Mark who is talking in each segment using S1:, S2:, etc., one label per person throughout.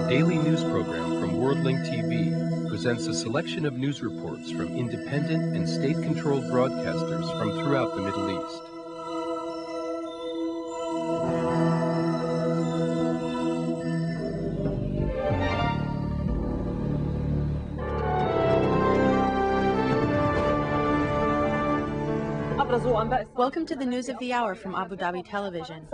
S1: daily news program from WorldLink TV presents a selection of news reports from independent and state-controlled broadcasters from throughout the Middle East.
S2: Welcome to the news of the hour from Abu Dhabi Television.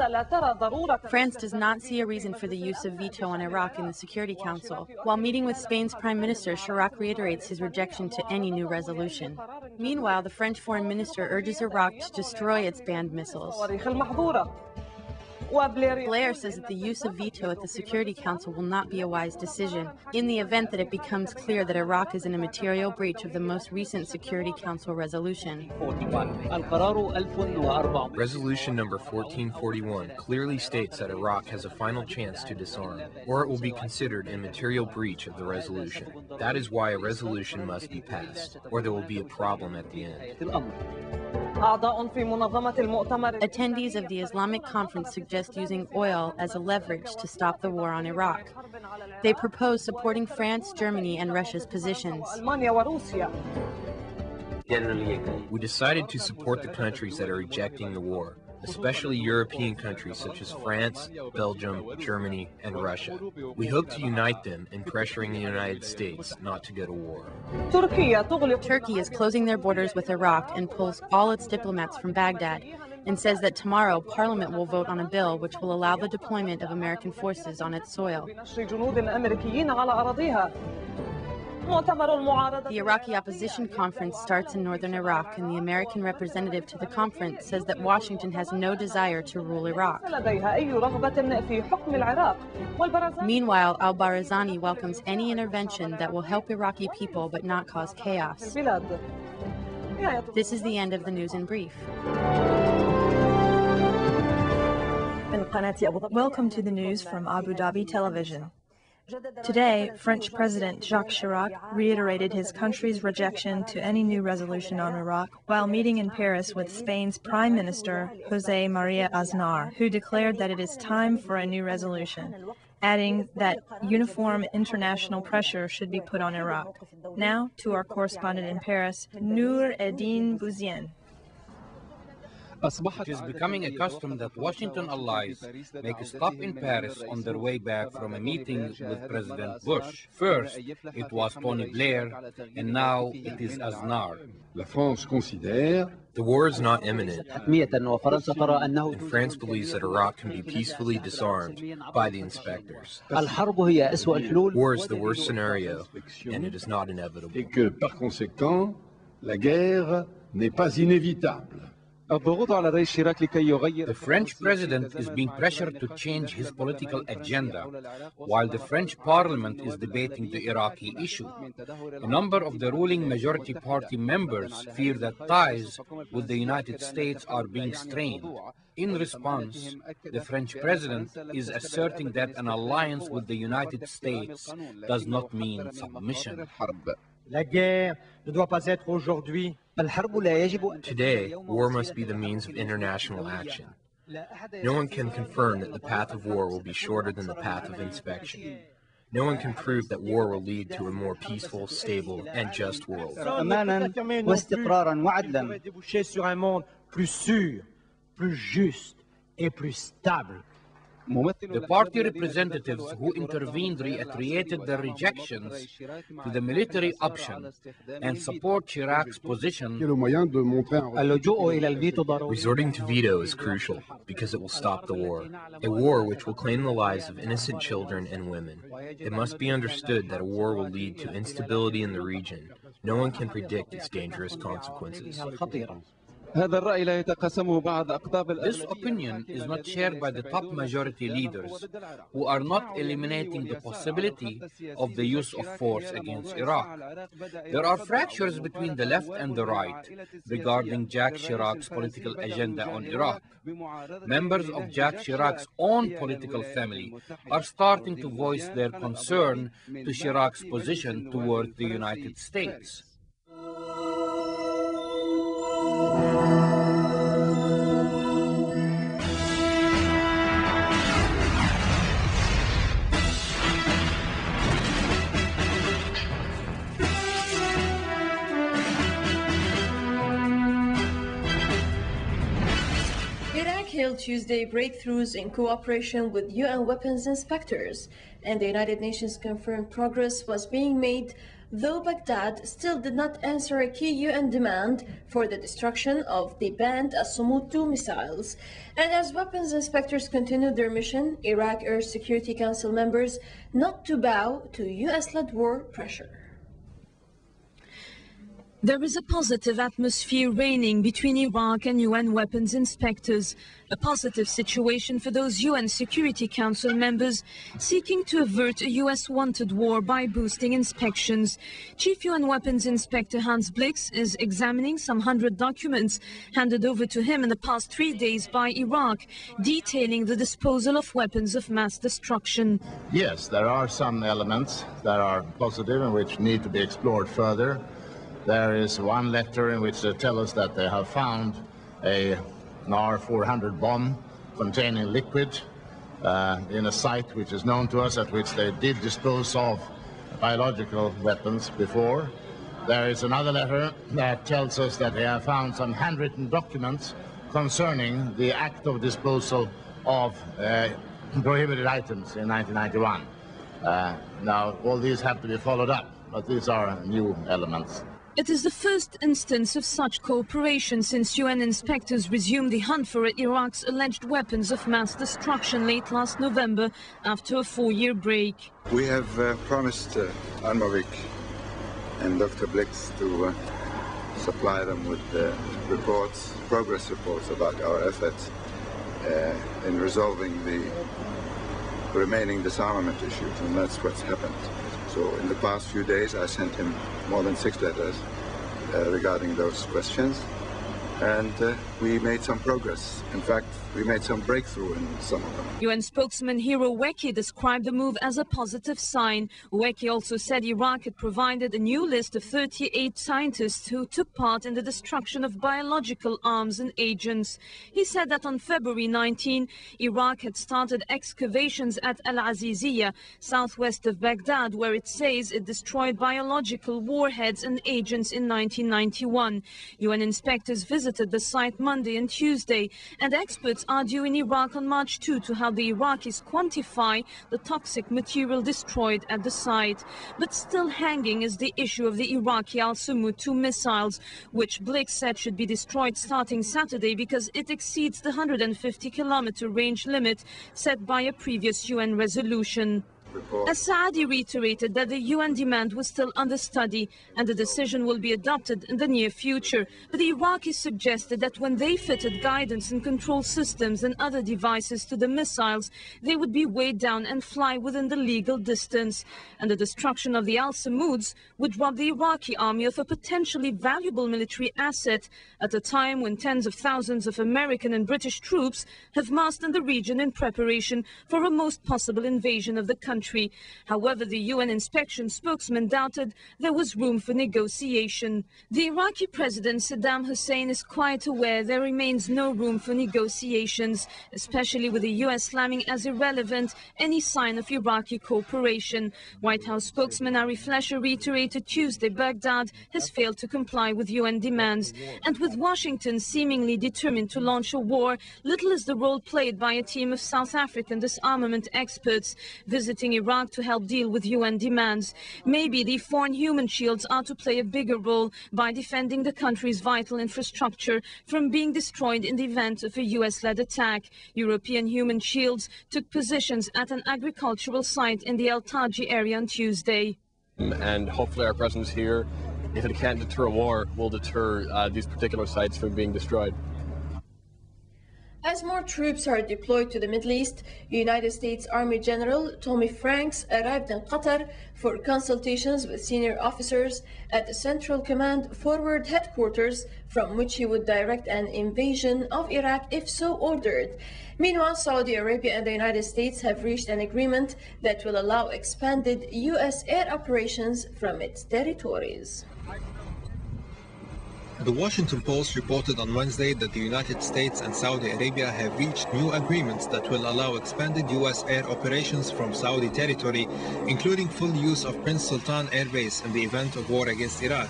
S2: France does not see a reason for the use of veto on Iraq in the Security Council. While meeting with Spain's Prime Minister, Chirac reiterates his rejection to any new resolution. Meanwhile, the French Foreign Minister urges Iraq to destroy its banned missiles. Blair says that the use of veto at the Security Council will not be a wise decision in the event that it becomes clear that Iraq is in a material breach of the most recent Security Council resolution.
S1: Resolution number 1441 clearly states that Iraq has a final chance to disarm, or it will be considered a material breach of the resolution. That is why a resolution must be passed, or there will be a problem at the end.
S2: Attendees of the Islamic Conference suggest using oil as a leverage to stop the war on Iraq. They propose supporting France, Germany, and Russia's positions.
S1: We decided to support the countries that are rejecting the war, especially European countries such as France, Belgium, Germany, and Russia. We hope to unite them in pressuring the United States not to go to war.
S2: Turkey is closing their borders with Iraq and pulls all its diplomats from Baghdad, and says that tomorrow Parliament will vote on a bill which will allow the deployment of American forces on its soil. The Iraqi opposition conference starts in northern Iraq, and the American representative to the conference says that Washington has no desire to rule Iraq. Meanwhile, al-Barzani welcomes any intervention that will help Iraqi people but not cause chaos. This is the end of the news in brief.
S3: Welcome to the news from Abu Dhabi Television. Today, French President Jacques Chirac reiterated his country's rejection to any new resolution on Iraq while meeting in Paris with Spain's Prime Minister, José María Aznar, who declared that it is time for a new resolution, adding that uniform international pressure should be put on Iraq. Now, to our correspondent in Paris, Nour Eddine Bouzien.
S4: It is becoming a custom that Washington allies make a stop in Paris on their way back from a meeting with President Bush. First, it was Tony Blair, and now it is Aznar.
S1: The war is not imminent, and France believes that Iraq can be peacefully disarmed by the inspectors. War is the worst scenario, and it is not inevitable.
S4: The French president is being pressured to change his political agenda, while the French parliament is debating the Iraqi issue. A number of the ruling majority party members fear that ties with the United States are being strained. In response, the French president is asserting that an alliance with the United States does not mean submission.
S1: Today, war must be the means of international action. No one can confirm that the path of war will be shorter than the path of inspection. No one can prove that war will lead to a more peaceful, stable, and just world.
S4: The party representatives who intervened reiterated their rejections to the military option and support Chirac's position.
S1: Resorting to veto is crucial because it will stop the war which will claim the lives of innocent children and women. It must be understood that a war will lead to instability in the region. No one can predict its dangerous consequences.
S4: This opinion is not shared by the top majority leaders, who are not eliminating the possibility of the use of force against Iraq. There are fractures between the left and the right regarding Jacques Chirac's political agenda on Iraq. Members of Jacques Chirac's own political family are starting to voice their concern to Chirac's position toward the United States.
S5: hailed Tuesday breakthroughs in cooperation with UN weapons inspectors, and the United Nations confirmed progress was being made, though Baghdad still did not answer a key UN demand for the destruction of the banned Al-Samud 2 missiles. And as weapons inspectors continued their mission, Iraq urged Security Council members not to bow to US-led war pressure.
S6: There is a positive atmosphere reigning between Iraq and UN weapons inspectors, a positive situation for those UN Security Council members seeking to avert a US-wanted war by boosting inspections. Chief UN Weapons Inspector Hans Blix is examining some 100 documents handed over to him in the past 3 days by Iraq, detailing the disposal of weapons of mass destruction.
S7: Yes, there are some elements that are positive and which need to be explored further. There is one letter in which they tell us that they have found an R-400 bomb containing liquid in a site which is known to us, at which they did dispose of biological weapons before. There is another letter that tells us that they have found some handwritten documents concerning the act of disposal of prohibited items in 1991. Now, all these have to be followed up, but these are new elements.
S6: It is the first instance of such cooperation since UN inspectors resumed the hunt for Iraq's alleged weapons of mass destruction late last November after a 4-year break.
S8: We have promised Armovic and Dr. Blix to supply them with reports, progress reports about our efforts in resolving the remaining disarmament issues, and that's what's happened. So in the past few days, I sent him more than 6 letters regarding those questions, and we made some progress. In fact, we made some breakthrough in some of them.
S6: UN spokesman Hiro Ueki described the move as a positive sign. Ueki also said Iraq had provided a new list of 38 scientists who took part in the destruction of biological arms and agents. He said that on February 19, Iraq had started excavations at Al-Aziziyah, southwest of Baghdad, where it says it destroyed biological warheads and agents in 1991. UN inspectors visited the site Monday and Tuesday, and experts are due in Iraq on March 2 to help the Iraqis quantify the toxic material destroyed at the site. But still hanging is the issue of the Iraqi Al-Samud 2 missiles, which Blix said should be destroyed starting Saturday because it exceeds the 150-kilometer range limit set by a previous UN resolution. As-Saadi reiterated that the UN demand was still under study and the decision will be adopted in the near future. But the Iraqis suggested that when they fitted guidance and control systems and other devices to the missiles, they would be weighed down and fly within the legal distance. And the destruction of the Al-Samuds would rob the Iraqi army of a potentially valuable military asset at a time when tens of thousands of American and British troops have massed in the region in preparation for a most possible invasion of the country. However, the UN inspection spokesman doubted there was room for negotiation. The Iraqi president Saddam Hussein is quite aware there remains no room for negotiations, especially with the US slamming as irrelevant any sign of Iraqi cooperation. White House spokesman Ari Fleischer reiterated Tuesday Baghdad has failed to comply with UN demands. And with Washington seemingly determined to launch a war, little is the role played by a team of South African disarmament experts visiting Iraq to help deal with UN demands. Maybe the foreign human shields are to play a bigger role by defending the country's vital infrastructure from being destroyed in the event of a US-led attack. European human shields took positions at an agricultural site in the El Taji area on Tuesday.
S9: And hopefully our presence here, if it can't deter a war, will deter these particular sites from being destroyed.
S5: As more troops are deployed to the Middle East, United States Army General Tommy Franks arrived in Qatar for consultations with senior officers at the Central Command Forward Headquarters, from which he would direct an invasion of Iraq if so ordered. Meanwhile, Saudi Arabia and the United States have reached an agreement that will allow expanded U.S. air operations from its territories.
S10: The Washington Post reported on Wednesday that the United States and Saudi Arabia have reached new agreements that will allow expanded U.S. air operations from Saudi territory, including full use of Prince Sultan Air Base in the event of war against Iraq.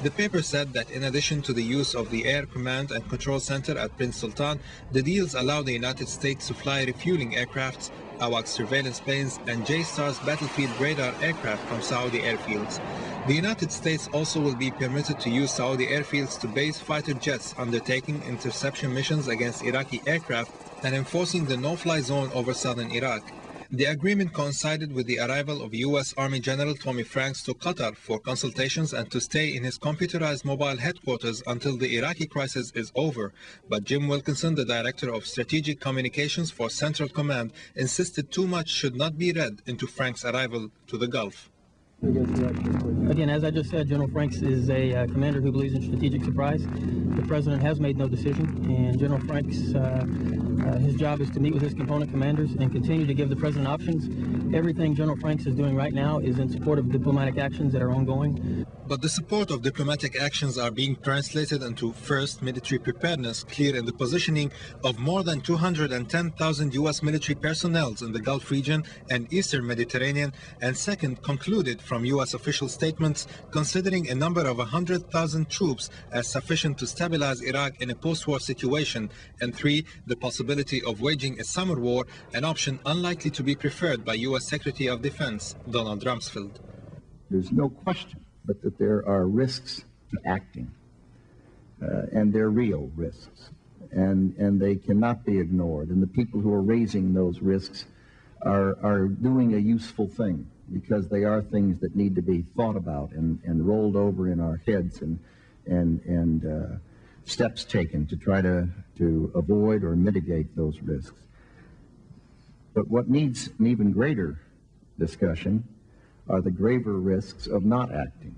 S10: The paper said that in addition to the use of the Air Command and Control Center at Prince Sultan, the deals allow the United States to fly refueling aircrafts, AWACS surveillance planes, and J-STARS battlefield radar aircraft from Saudi airfields. The United States also will be permitted to use Saudi airfields to base fighter jets undertaking interception missions against Iraqi aircraft and enforcing the no-fly zone over southern Iraq. The agreement coincided with the arrival of U.S. Army General Tommy Franks to Qatar for consultations and to stay in his computerized mobile headquarters until the Iraqi crisis is over. But Jim Wilkinson, the Director of Strategic Communications for Central Command, insisted too much should not be read into Franks' arrival to the Gulf.
S11: Again, as I just said, General Franks is a commander who believes in strategic surprise. The President has made no decision, and General Franks, his job is to meet with his component commanders and continue to give the President options. Everything General Franks is doing right now is in support of diplomatic actions that are ongoing.
S10: But the support of diplomatic actions are being translated into, first, military preparedness, clear in the positioning of more than 210,000 U.S. military personnel in the Gulf region and Eastern Mediterranean, and second, concluded from U.S. official statements, considering a number of 100,000 troops as sufficient to stabilize Iraq in a post-war situation, and three, the possibility of waging a summer war, an option unlikely to be preferred by U.S. Secretary of Defense Donald Rumsfeld.
S12: There's no question but that there are risks to acting, and they're real risks, and they cannot be ignored. And the people who are raising those risks are doing a useful thing, because they are things that need to be thought about and rolled over in our heads, and steps taken to try to avoid or mitigate those risks. But what needs an even greater discussion are the graver risks of not acting.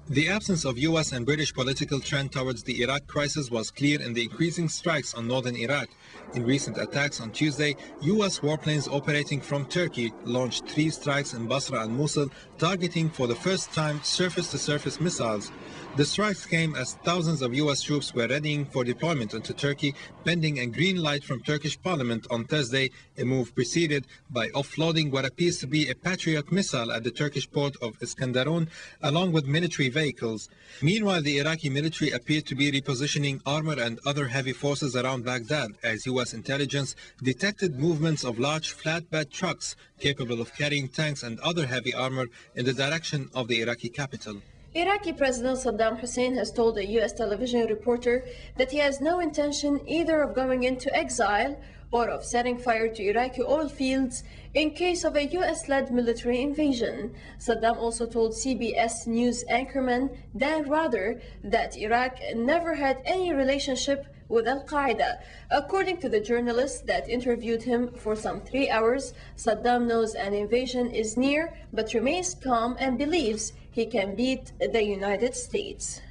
S10: The absence of U.S. and British political trend towards the Iraq crisis was clear in the increasing strikes on northern Iraq. In recent attacks on Tuesday, U.S. warplanes operating from Turkey launched 3 strikes in Basra and Mosul, targeting for the first time surface-to-surface missiles. The strikes came as thousands of U.S. troops were readying for deployment into Turkey, pending a green light from Turkish parliament on Thursday, a move preceded by offloading what appears to be a Patriot missile at the Turkish port of Iskenderun, along with military vehicles. Meanwhile, the Iraqi military appeared to be repositioning armor and other heavy forces around Baghdad, as U.S. intelligence detected movements of large flatbed trucks capable of carrying tanks and other heavy armor in the direction of the Iraqi capital.
S5: Iraqi President Saddam Hussein has told a U.S. television reporter that he has no intention either of going into exile or of setting fire to Iraqi oil fields in case of a U.S.-led military invasion. Saddam also told CBS News anchorman Dan Rather that Iraq never had any relationship with Al-Qaeda. According to the journalist that interviewed him for some 3 hours, Saddam knows an invasion is near, but remains calm and believes he can beat the United States.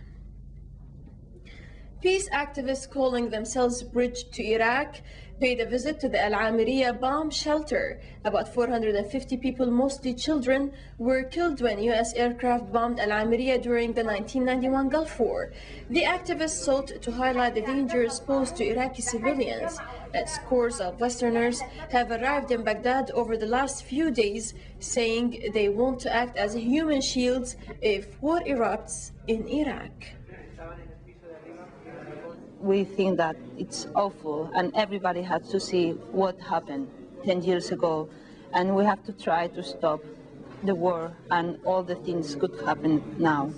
S5: Peace activists calling themselves Bridge to Iraq paid a visit to the Al Amiriya bomb shelter. About 450 people, mostly children, were killed when U.S. aircraft bombed Al Amiriya during the 1991 Gulf War. The activists sought to highlight the dangers posed to Iraqi civilians, and scores of Westerners have arrived in Baghdad over the last few days, saying they want to act as human shields if war erupts in Iraq.
S13: We think that it's awful, and everybody has to see what happened 10 years ago, and we have to try to stop the war, and all the things could happen now.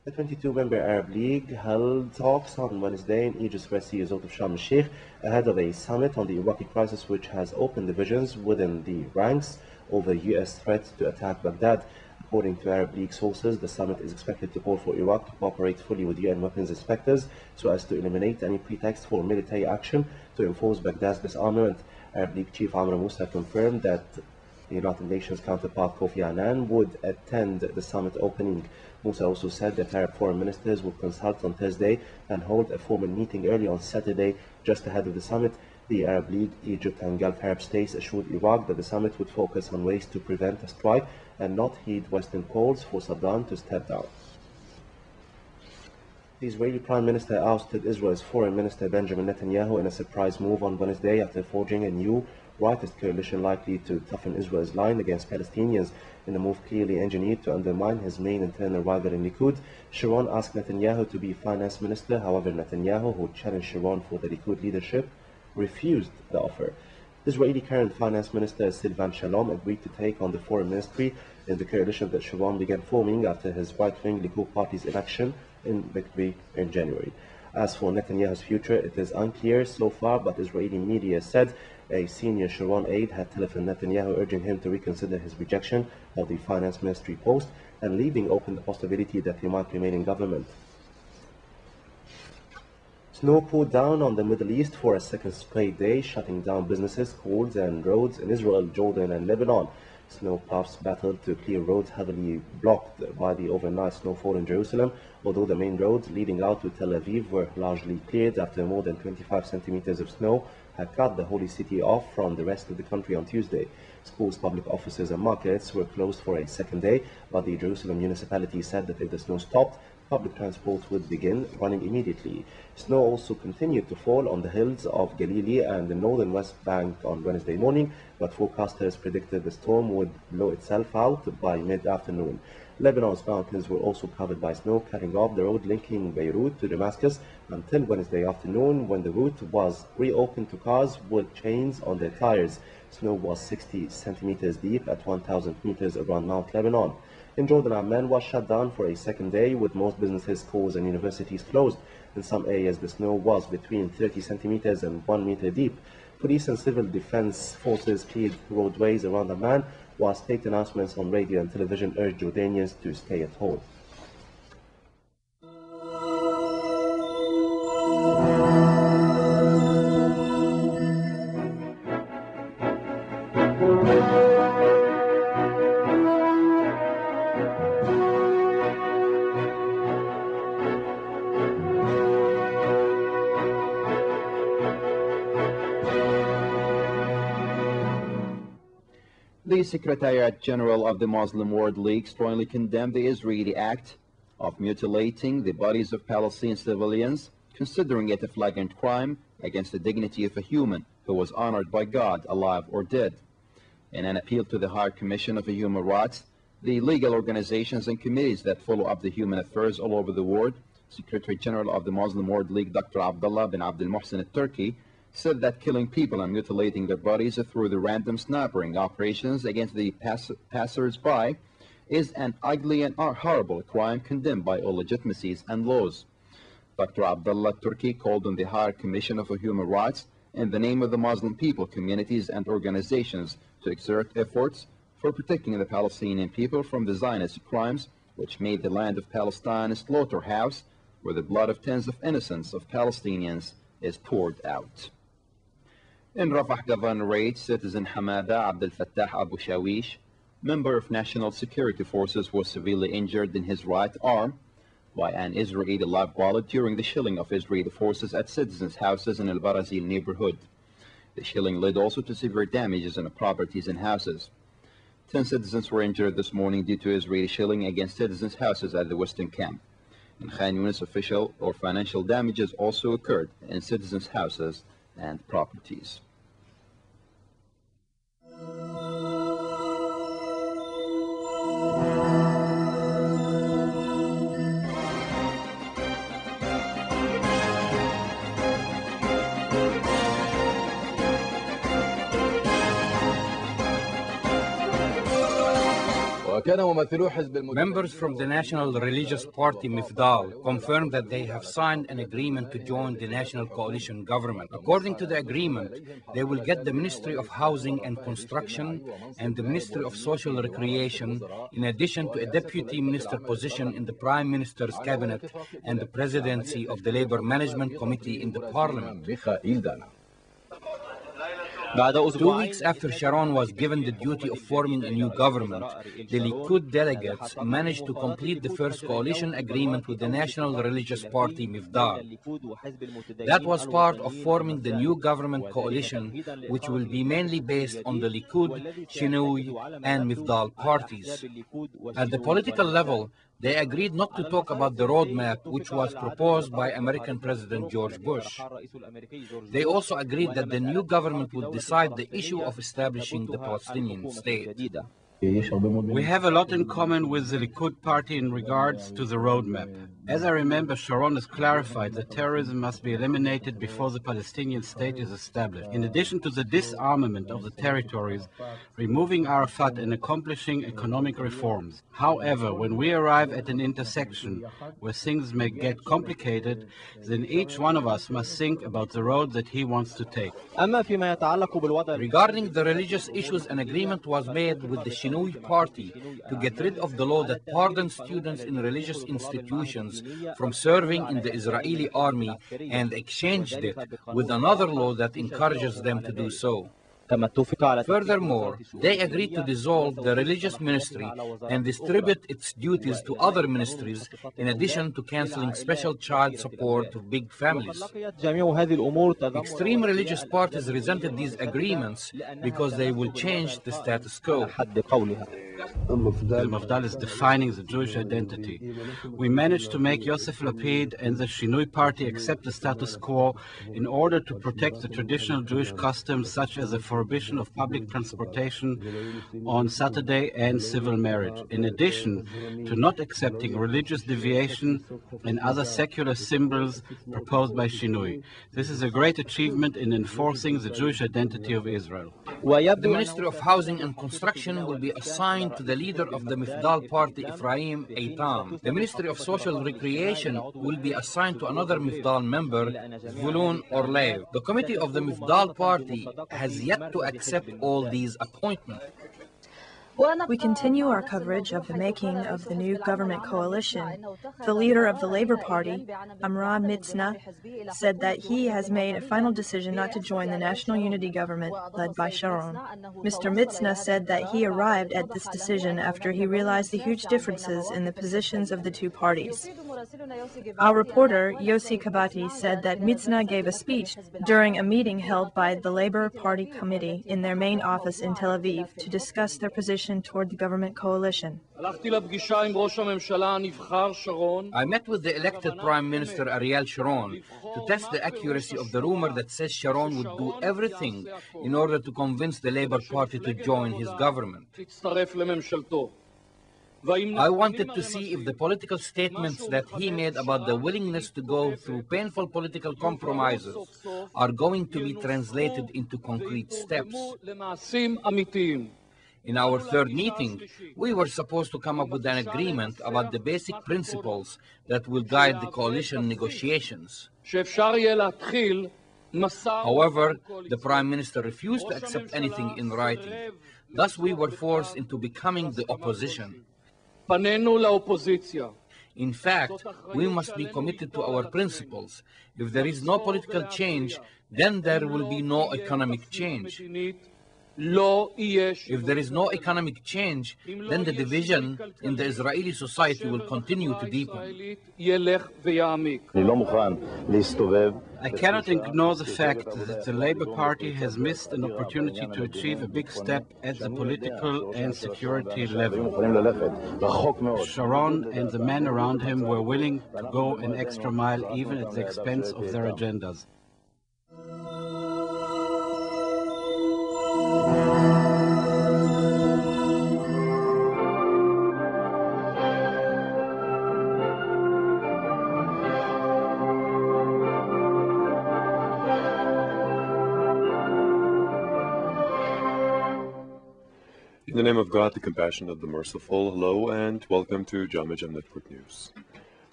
S14: The 22-member Arab League held talks on Wednesday in Egypt's Red Sea resort of Sharm el-Sheikh ahead of a summit on the Iraqi crisis, which has opened divisions within the ranks over U.S. threats to attack Baghdad. According to Arab League sources, the summit is expected to call for Iraq to cooperate fully with UN weapons inspectors so as to eliminate any pretext for military action to enforce Baghdad's disarmament. Arab League Chief Amr Moussa confirmed that the United Nations counterpart Kofi Annan would attend the summit opening. Moussa also said that Arab foreign ministers would consult on Thursday and hold a formal meeting early on Saturday just ahead of the summit. The Arab League, Egypt and Gulf Arab states assured Iraq that the summit would focus on ways to prevent a strike and not heed Western calls for Saddam to step down. The Israeli Prime Minister ousted Israel's Foreign Minister Benjamin Netanyahu in a surprise move on Wednesday after forging a new rightist coalition likely to toughen Israel's line against Palestinians. In a move clearly engineered to undermine his main internal rival in Likud, Sharon asked Netanyahu to be finance minister. However, Netanyahu, who challenged Sharon for the Likud leadership, refused the offer. Israeli current finance minister Silvan Shalom agreed to take on the foreign ministry in the coalition that Sharon began forming after his right-wing Likud party's election in victory in January. As for Netanyahu's future, it is unclear so far, but Israeli media said a senior Sharon aide had telephoned Netanyahu urging him to reconsider his rejection of the finance ministry post and leaving open the possibility that he might remain in government. Snow poured down on the Middle East for a second straight day, shutting down businesses, schools and roads in Israel, Jordan and Lebanon. Snowplows battled to clear roads heavily blocked by the overnight snowfall in Jerusalem, although the main roads leading out to Tel Aviv were largely cleared after more than 25 centimeters of snow had cut the holy city off from the rest of the country on Tuesday. Schools, public offices and markets were closed for a second day, but the Jerusalem municipality said that if the snow stopped, public transport would begin running immediately. Snow also continued to fall on the hills of Galilee and the northern West Bank on Wednesday morning, but forecasters predicted the storm would blow itself out by mid-afternoon. Lebanon's mountains were also covered by snow, cutting off the road linking Beirut to Damascus until Wednesday afternoon, when the route was reopened to cars with chains on their tires. Snow was 60 centimeters deep at 1,000 meters around Mount Lebanon. In Jordan, Amman was shut down for a second day, with most businesses, schools and universities closed. In some areas, the snow was between 30 centimeters and 1 meter deep. Police and civil defense forces cleared roadways around Amman, while state announcements on radio and television urged Jordanians to stay at home.
S15: The Secretariat General of the Muslim World League strongly condemned the Israeli act of mutilating the bodies of Palestinian civilians, considering it a flagrant crime against the dignity of a human who was honored by God, alive or dead. In an appeal to the High Commission of Human Rights, the legal organizations and committees that follow up the human affairs all over the world, Secretary General of the Muslim World League Dr. Abdullah bin Abdul Muhsin al-Turki said that killing people and mutilating their bodies through the random sniping operations against the passers-by is an ugly and horrible crime condemned by all legitimacies and laws. Dr. Abdullah Turki called on the Higher Commission of Human Rights in the name of the Muslim people, communities and organizations to exert efforts for protecting the Palestinian people from the Zionist crimes which made the land of Palestine a slaughterhouse where the blood of tens of innocents of Palestinians is poured out. In Rafah Governorate, citizen Hamada Abdel Fattah Abu Shawish, member of National Security Forces, was severely injured in his right arm by an Israeli live bullet during the shelling of Israeli forces at citizens' houses in Al Barazil neighborhood. The shelling led also to severe damages in properties and houses. 10 citizens were injured this morning due to Israeli shelling against citizens' houses at the Western Camp. In Khan Yunis, official or financial damages also occurred in citizens' houses and properties.
S4: Members from the National Religious Party Mifdal confirmed that they have signed an agreement to join the National Coalition government. According to the agreement, they will get the Ministry of Housing and Construction and the Ministry of Social Recreation, in addition to a deputy minister position in the Prime Minister's cabinet and the presidency of the Labour Management Committee in the Parliament. 2 weeks after Sharon was given the duty of forming a new government, the Likud delegates managed to complete the first coalition agreement with the National Religious Party Mifdal. That was part of forming the new government coalition, which will be mainly based on the Likud, Shinui, and Mifdal parties. At the political level, they agreed not to talk about the roadmap which was proposed by American President George Bush. They also agreed that the new government would decide the issue of establishing the Palestinian state.
S16: We have a lot in common with the Likud party in regards to the roadmap. As I remember, Sharon has clarified that terrorism must be eliminated before the Palestinian state is established. In addition to the disarmament of the territories, removing Arafat and accomplishing economic reforms. However, when we arrive at an intersection where things may get complicated, then each one of us must think about the road that he wants to take.
S4: Regarding the religious issues, an agreement was made with the Shinui party to get rid of the law that pardons students in religious institutions from serving in the Israeli army and exchanged it with another law that encourages them to do so. Furthermore, they agreed to dissolve the religious ministry and distribute its duties to other ministries, in addition to canceling special child support to big families. Extreme religious parties resented these agreements because they will change the status quo.
S16: Al-Mafdal is defining the Jewish identity. We managed to make Yosef Lapid and the Shinui party accept the status quo in order to protect the traditional Jewish customs such as the prohibition of public transportation on Saturday and civil marriage, in addition to not accepting religious deviation and other secular symbols proposed by Shinui. This is a great achievement in enforcing the Jewish identity of Israel.
S4: The Ministry of Housing and Construction will be assigned to the leader of the Mifdal party, Ephraim Eitam. The Ministry of Social Recreation will be assigned to another Mifdal member, Zvulun Orlev. The committee of the Mifdal party has yet to accept all these appointments.
S3: We continue our coverage of the making of the new government coalition. The leader of the Labor Party, Amram Mitzna, said that he has made a final decision not to join the National Unity Government led by Sharon. Mr. Mitzna said that he arrived at this decision after he realized the huge differences in the positions of the two parties. Our reporter, Yossi Kabati, said that Mitzna gave a speech during a meeting held by the Labor Party Committee in their main office in Tel Aviv to discuss their position toward the government coalition.
S4: I met with the elected Prime Minister Ariel Sharon to test the accuracy of the rumor that says Sharon would do everything in order to convince the Labour Party to join his government. I wanted to see if the political statements that he made about the willingness to go through painful political compromises are going to be translated into concrete steps. In our third meeting, we were supposed to come up with an agreement about the basic principles that will guide the coalition negotiations. However, the Prime Minister refused to accept anything in writing. Thus, we were forced into becoming the opposition. In fact, we must be committed to our principles. If there is no political change, then there will be no economic change. If there is no economic change, then the division in the Israeli society will continue to deepen.
S16: I cannot ignore the fact that the Labour Party has missed an opportunity to achieve a big step at the political and security level. Sharon and the men around him were willing to go an extra mile even at the expense of their agendas.
S17: In the name of God, the compassion of the merciful, hello and welcome to Jam Network News.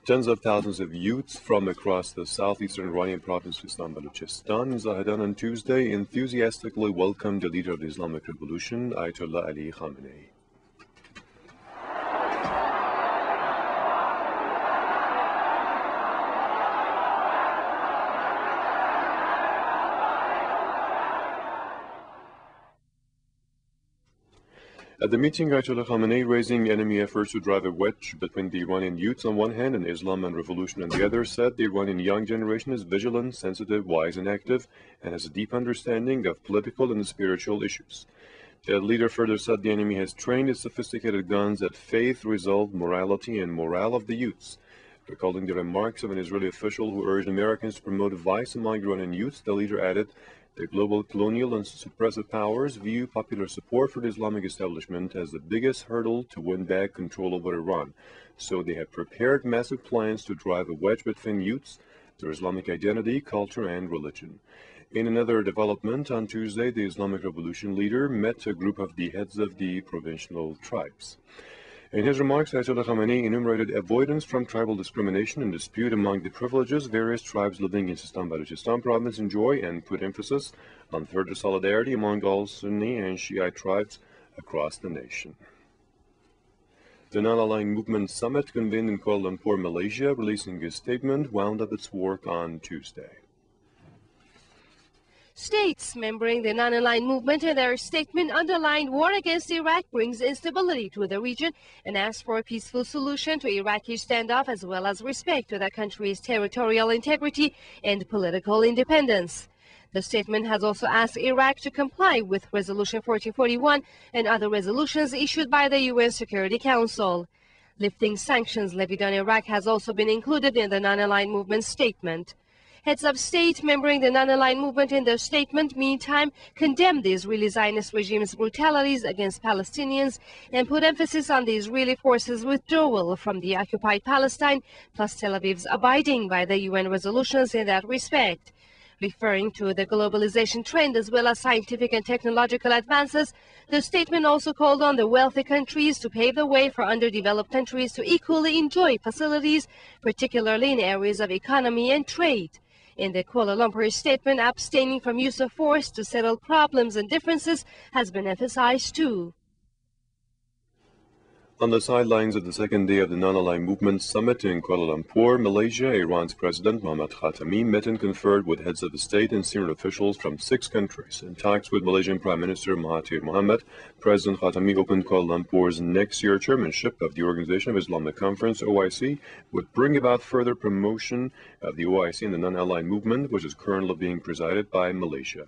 S17: Tens of thousands of youths from across the southeastern Iranian province of Islam Baluchistan in Zahedan on Tuesday enthusiastically welcomed the leader of the Islamic Revolution, Ayatollah Ali Khamenei. At the meeting, Ayatollah Khamenei raising enemy efforts to drive a wedge between the Iranian youths on one hand and Islam and revolution on the other, said the Iranian young generation is vigilant, sensitive, wise, and active, and has a deep understanding of political and spiritual issues. The leader further said the enemy has trained its sophisticated guns at faith, resolve, morality, and morale of the youths. Recalling the remarks of an Israeli official who urged Americans to promote vice among Iranian youths, the leader added, the global colonial and suppressive powers view popular support for the Islamic establishment as the biggest hurdle to win back control over Iran. So they have prepared massive plans to drive a wedge between youths, their Islamic identity, culture, and religion. In another development, on Tuesday, the Islamic Revolution leader met a group of the heads of the provincial tribes. In his remarks, Ayatollah Khamenei enumerated avoidance from tribal discrimination and dispute among the privileges various tribes living in Sistan-Baluchistan province enjoy, and put emphasis on further solidarity among all Sunni and Shiite tribes across the nation. The Non-Aligned Movement Summit, convened in Kuala Lumpur, Malaysia, releasing a statement, wound up its work on Tuesday.
S18: States membering the Non-Aligned Movement in their statement underlined war against Iraq brings instability to the region and asked for a peaceful solution to Iraqi standoff as well as respect to the country's territorial integrity and political independence. The statement has also asked Iraq to comply with Resolution 1441 and other resolutions issued by the UN Security Council. Lifting sanctions levied on Iraq has also been included in the Non-Aligned Movement statement. Heads of state membering the Non-Aligned Movement in their statement, meantime, condemned the Israeli Zionist regime's brutalities against Palestinians and put emphasis on the Israeli forces' withdrawal from the occupied Palestine, plus Tel Aviv's abiding by the UN resolutions in that respect. Referring to the globalization trend as well as scientific and technological advances, the statement also called on the wealthy countries to pave the way for underdeveloped countries to equally enjoy facilities, particularly in areas of economy and trade. In the Kuala Lumpur statement, abstaining from use of force to settle problems and differences has been emphasized too.
S17: On the sidelines of the second day of the Non-Aligned Movement Summit in Kuala Lumpur, Malaysia, Iran's President Mohammad Khatami met and conferred with heads of state and senior officials from 6 countries. In talks with Malaysian Prime Minister Mahathir Mohamad, President Khatami opened Kuala Lumpur's next year chairmanship of the Organization of Islamic Conference, OIC, would bring about further promotion of the OIC and the Non-Aligned Movement, which is currently being presided by Malaysia.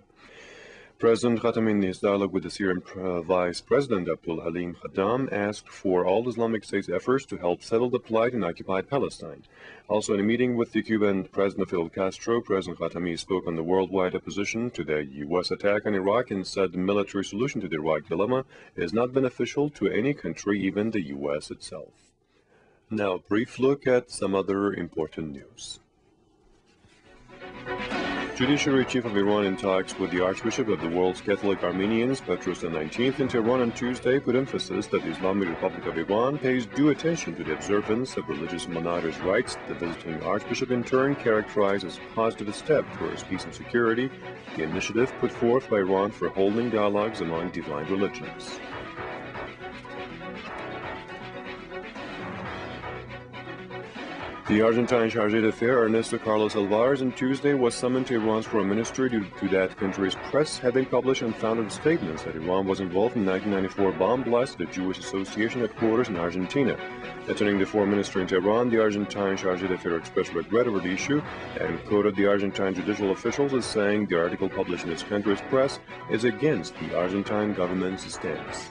S17: President Khatami, in his dialogue with the Syrian Vice President Abdul Halim Khaddam, asked for all Islamic State's efforts to help settle the plight in occupied Palestine. Also, in a meeting with the Cuban President Fidel Castro, President Khatami spoke on the worldwide opposition to the U.S. attack on Iraq and said the military solution to the Iraq dilemma is not beneficial to any country, even the U.S. itself. Now, a brief look at some other important news. Judiciary Chief of Iran in talks with the Archbishop of the world's Catholic Armenians, Petrus XIX, in Tehran on Tuesday put emphasis that the Islamic Republic of Iran pays due attention to the observance of religious minorities' rights. The visiting Archbishop in turn characterized as a positive step towards peace and security the initiative put forth by Iran for holding dialogues among divine religions. The Argentine Chargé d'Affaires, Ernesto Carlos Alvarez, on Tuesday was summoned to Iran's foreign ministry due to that country's press having published unfounded statements that Iran was involved in the 1994 bomb blast at the Jewish Association headquarters in Argentina. Attending the foreign ministry in Tehran, the Argentine Chargé d'Affaires expressed regret over the issue and quoted the Argentine judicial officials as saying the article published in its country's press is against the Argentine government's stance.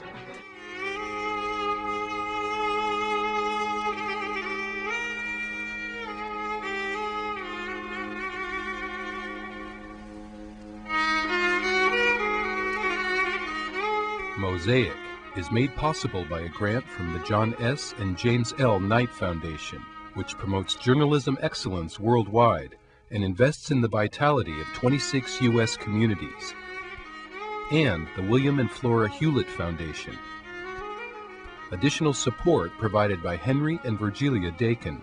S19: Mosaic is made possible by a grant from the John S. and James L. Knight Foundation, which promotes journalism excellence worldwide and invests in the vitality of 26 U.S. communities, and the William and Flora Hewlett Foundation. Additional support provided by Henry and Virgilia Dakin,